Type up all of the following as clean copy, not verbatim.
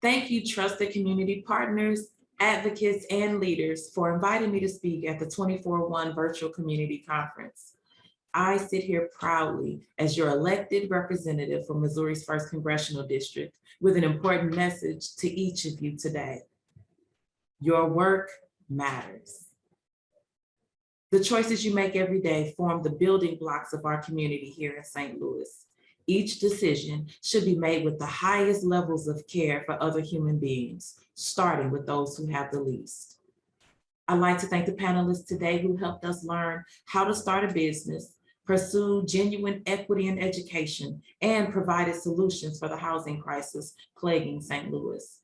Thank you, trusted community partners, advocates, and leaders for inviting me to speak at the 24/1 Virtual Community Conference. I sit here proudly as your elected representative for Missouri's 1st Congressional District with an important message to each of you today. Your work matters. The choices you make every day form the building blocks of our community here in St. Louis. Each decision should be made with the highest levels of care for other human beings, starting with those who have the least. I'd like to thank the panelists today who helped us learn how to start a business, pursue genuine equity in education, and provided solutions for the housing crisis plaguing St. Louis.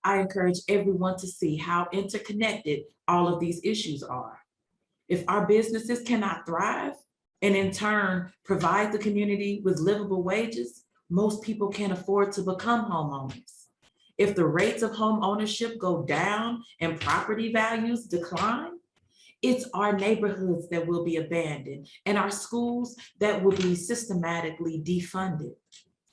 I encourage everyone to see how interconnected all of these issues are. If our businesses cannot thrive, and in turn provide the community with livable wages, most people can't afford to become homeowners. If the rates of home ownership go down and property values decline, it's our neighborhoods that will be abandoned and our schools that will be systematically defunded.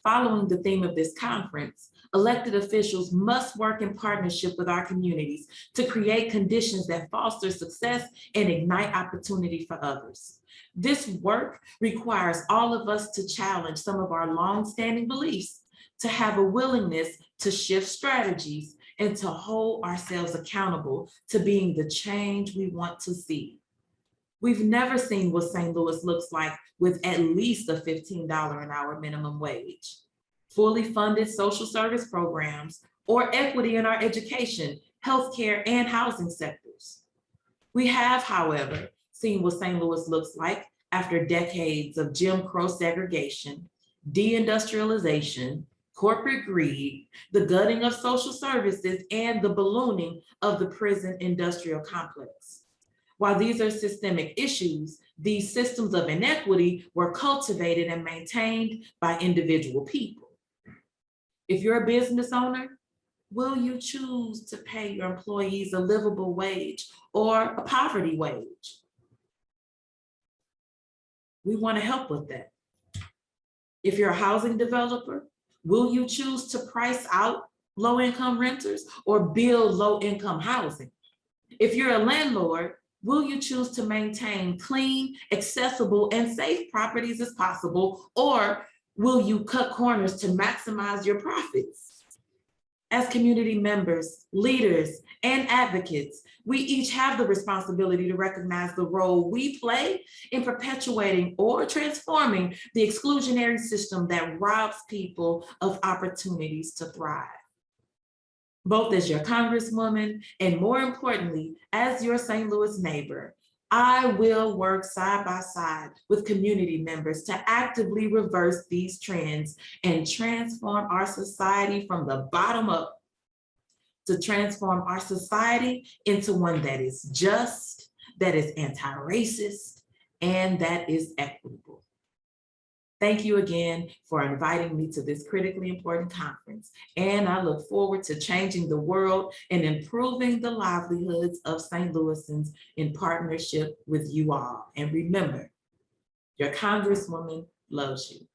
Following the theme of this conference, elected officials must work in partnership with our communities to create conditions that foster success and ignite opportunity for others. This work requires all of us to challenge some of our longstanding beliefs, to have a willingness to shift strategies, and to hold ourselves accountable to being the change we want to see. We've never seen what St. Louis looks like with at least a $15 an hour minimum wage, fully funded social service programs, or equity in our education, healthcare, and housing sectors. We have, however, seen what St. Louis looks like after decades of Jim Crow segregation, deindustrialization, corporate greed, the gutting of social services, and the ballooning of the prison industrial complex. While these are systemic issues, these systems of inequity were cultivated and maintained by individual people. If you're a business owner, will you choose to pay your employees a livable wage or a poverty wage? We want to help with that. If you're a housing developer, will you choose to price out low-income renters or build low-income housing? If you're a landlord, will you choose to maintain clean, accessible, and safe properties as possible, or will you cut corners to maximize your profits? As community members, leaders, and advocates, we each have the responsibility to recognize the role we play in perpetuating or transforming the exclusionary system that robs people of opportunities to thrive. Both as your Congresswoman and, more importantly, as your St. Louis neighbor, I will work side by side with community members to actively reverse these trends and transform our society from the bottom up, to transform our society into one that is just, that is anti-racist, and that is equitable. Thank you again for inviting me to this critically important conference, and I look forward to changing the world and improving the livelihoods of St. Louisans in partnership with you all. And remember, your Congresswoman loves you.